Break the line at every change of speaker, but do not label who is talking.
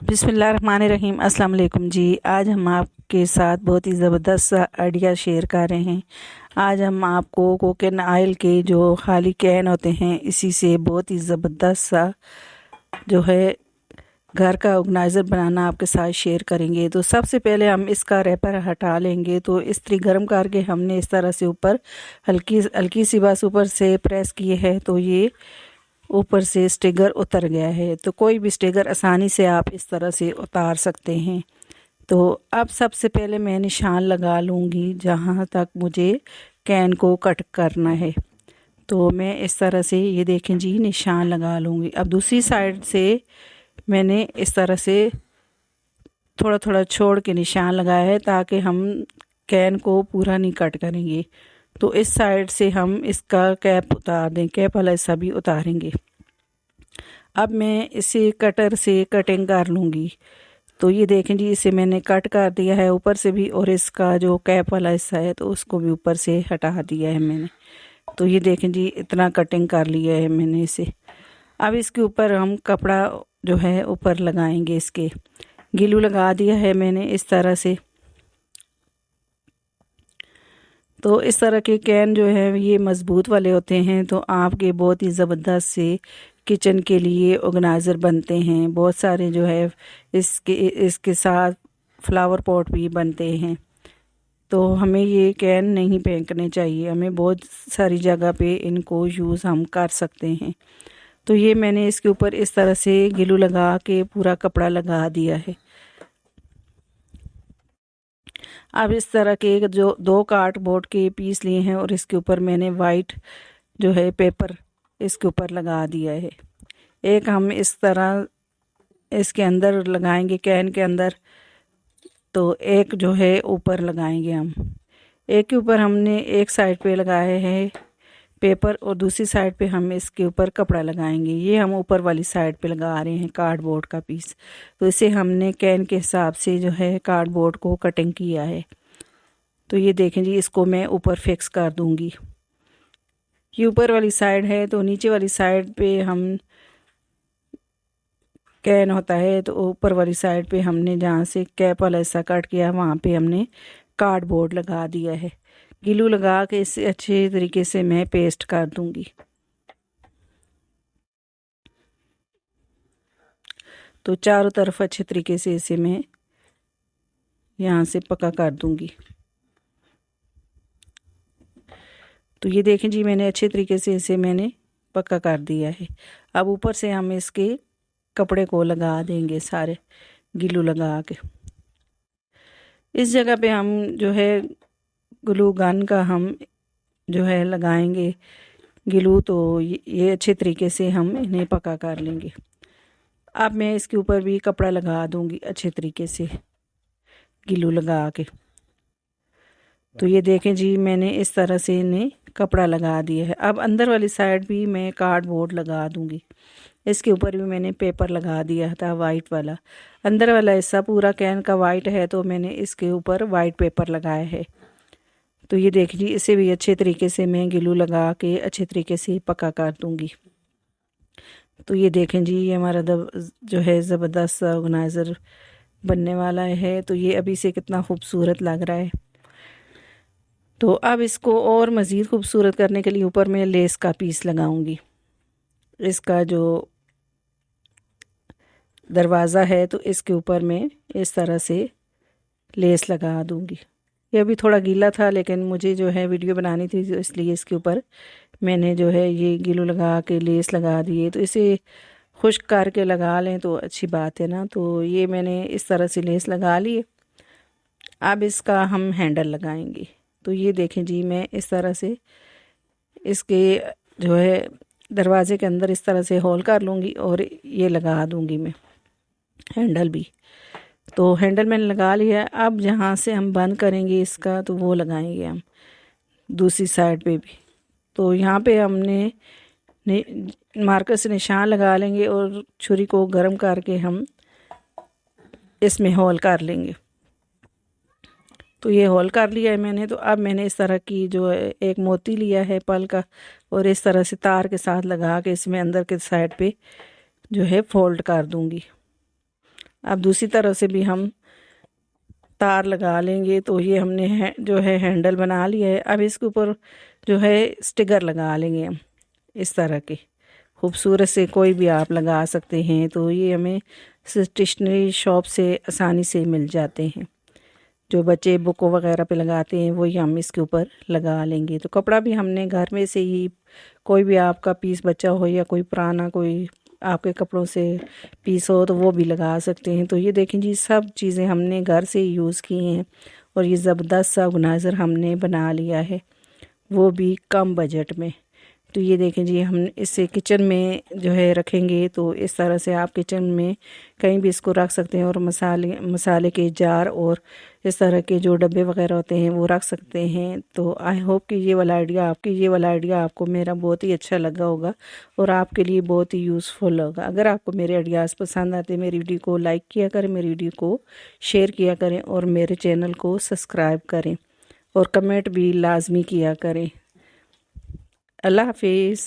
बिस्मिल्लाहिर्रहमानिर्रहीम। अस्सलाम वालेकुम जी। आज हम आपके साथ बहुत ही ज़बरदस्त सा आइडिया शेयर कर रहे हैं। आज हम आपको कोकोनट ऑयल के जो खाली कैन होते हैं इसी से बहुत ही ज़बरदस्त सा जो है घर का ऑर्गेनाइज़र बनाना आपके साथ शेयर करेंगे। तो सबसे पहले हम इसका रैपर हटा लेंगे। तो इस्त्री गर्म करके हमने इस तरह से ऊपर हल्की हल्की सी बस ऊपर से प्रेस किए है तो ये ऊपर से स्टिकर उतर गया है। तो कोई भी स्टिकर आसानी से आप इस तरह से उतार सकते हैं। तो अब सबसे पहले मैं निशान लगा लूँगी जहाँ तक मुझे कैन को कट करना है। तो मैं इस तरह से ये देखें जी निशान लगा लूँगी। अब दूसरी साइड से मैंने इस तरह से थोड़ा थोड़ा छोड़ के निशान लगाया है ताकि हम कैन को पूरा नहीं कट करेंगे। तो इस साइड से हम इसका कैप उतार दें, कैप वाला हिस्सा भी उतारेंगे। अब मैं इसे कटर से कटिंग कर लूँगी। तो ये देखें जी इसे मैंने कट कर दिया है ऊपर से भी, और इसका जो कैप वाला हिस्सा है तो उसको भी ऊपर से हटा दिया है मैंने। तो ये देखें जी इतना कटिंग कर लिया है मैंने इसे। अब इसके ऊपर हम कपड़ा जो है ऊपर लगाएंगे। इसके गिलू लगा दिया है मैंने इस तरह से। तो इस तरह के कैन जो है ये मज़बूत वाले होते हैं, तो आपके बहुत ही ज़बरदस्त से किचन के लिए ऑर्गेनाइज़र बनते हैं। बहुत सारे जो है इसके साथ फ्लावर पॉट भी बनते हैं। तो हमें ये कैन नहीं फेंकने चाहिए, हमें बहुत सारी जगह पे इनको यूज़ हम कर सकते हैं। तो ये मैंने इसके ऊपर इस तरह से ग्लू लगा के पूरा कपड़ा लगा दिया है। अब इस तरह के जो 2 कार्डबोर्ड के पीस लिए हैं और इसके ऊपर मैंने वाइट जो है पेपर इसके ऊपर लगा दिया है। एक हम इस तरह इसके अंदर लगाएंगे कैन के अंदर, तो एक जो है ऊपर लगाएंगे हम। एक के ऊपर हमने एक साइड पे लगाए हैं पेपर और दूसरी साइड पे हम इसके ऊपर कपड़ा लगाएंगे। ये हम ऊपर वाली साइड पे लगा रहे हैं कार्डबोर्ड का पीस। तो इसे हमने कैन के हिसाब से जो है कार्डबोर्ड को कटिंग किया है। तो ये देखें जी इसको मैं ऊपर फिक्स कर दूंगी। ये ऊपर वाली साइड है, तो नीचे वाली साइड पे हम कैन होता है तो ऊपर वाली साइड पे हमने जहाँ से कैप वाला हिस्सा कट किया वहाँ पे हमने कार्डबोर्ड लगा दिया है। ग्लू लगा के इसे अच्छे तरीके से मैं पेस्ट कर दूंगी। तो चारों तरफ अच्छे तरीके से इसे मैं यहाँ से पक्का कर दूंगी। तो ये देखें जी मैंने अच्छे तरीके से इसे मैंने पक्का कर दिया है। अब ऊपर से हम इसके कपड़े को लगा देंगे सारे ग्लू लगा के। इस जगह पे हम जो है ग्लू गन का हम जो है लगाएंगे ग्लू। तो ये अच्छे तरीके से हम इन्हें पक्का कर लेंगे। अब मैं इसके ऊपर भी कपड़ा लगा दूंगी अच्छे तरीके से ग्लू लगा के। तो ये देखें जी मैंने इस तरह से इन्हें कपड़ा लगा दिया है। अब अंदर वाली साइड भी मैं कार्डबोर्ड लगा दूंगी। इसके ऊपर भी मैंने पेपर लगा दिया था वाइट वाला। अंदर वाला हिस्सा पूरा कैन का वाइट है तो मैंने इसके ऊपर वाइट पेपर लगाया है। तो ये देख लीजिए इसे भी अच्छे तरीके से मैं ग्लू लगा के अच्छे तरीके से पक्का कर दूंगी। तो ये देखें जी ये हमारा जो है ज़बरदस्त ऑर्गेनाइज़र बनने वाला है। तो ये अभी से कितना खूबसूरत लग रहा है। तो अब इसको और मज़ीद खूबसूरत करने के लिए ऊपर मैं लेस का पीस लगाऊंगी। इसका जो दरवाज़ा है तो इसके ऊपर मैं इस तरह से लेस लगा दूंगी। ये अभी थोड़ा गीला था लेकिन मुझे जो है वीडियो बनानी थी तो इसलिए इसके ऊपर मैंने जो है ये ग्लू लगा के लेस लगा दिए। तो इसे खुश्क करके लगा लें तो अच्छी बात है ना। तो ये मैंने इस तरह से लेस लगा ली। अब इसका हम हैंडल लगाएंगे। तो ये देखें जी मैं इस तरह से इसके जो है दरवाज़े के अंदर इस तरह से होल कर लूँगी और ये लगा दूँगी मैं हैंडल भी। तो हैंडल मैंने लगा लिया। अब जहाँ से हम बंद करेंगे इसका तो वो लगाएंगे हम दूसरी साइड पे भी। तो यहाँ पे हमने मार्कर से निशान लगा लेंगे और छुरी को गर्म करके हम इसमें होल कर लेंगे। तो ये होल कर लिया है मैंने। तो अब मैंने इस तरह की जो है एक मोती लिया है पल का और इस तरह से तार के साथ लगा के इसमें अंदर के साइड पे जो है फोल्ड कर दूंगी। अब दूसरी तरफ से भी हम तार लगा लेंगे। तो ये हमने जो है हैंडल बना लिया है। अब इसके ऊपर जो है स्टिकर लगा लेंगे हम, इस तरह के खूबसूरत से कोई भी आप लगा सकते हैं। तो ये हमें स्टेशनरी शॉप से आसानी से मिल जाते हैं। जो बच्चे बुक वगैरह पे लगाते हैं वही हम इसके ऊपर लगा लेंगे। तो कपड़ा भी हमने घर में से ही, कोई भी आपका पीस बचा हो या कोई पुराना कोई आपके कपड़ों से पीस हो तो वो भी लगा सकते हैं। तो ये देखें जी, सब चीज़ें हमने घर से ही यूज़ की हैं और ये ज़बरदस्त सा ऑर्गेनाइज़र हमने बना लिया है, वो भी कम बजट में। तो ये देखें जी, हम इसे किचन में जो है रखेंगे तो इस तरह से आप किचन में कहीं भी इसको रख सकते हैं। और मसाले के जार और इस तरह के जो डब्बे वगैरह होते हैं वो रख सकते हैं। तो आई होप कि ये वाला आइडिया आपको मेरा बहुत ही अच्छा लगा होगा और आपके लिए बहुत ही यूज़फुल होगा। अगर आपको मेरे आइडियाज़ पसंद आते हैं, मेरी वीडियो को लाइक किया करें, मेरी वीडियो को शेयर किया करें और मेरे चैनल को सब्सक्राइब करें और कमेंट भी लाजमी किया करें। अल्लाह हाफिज़।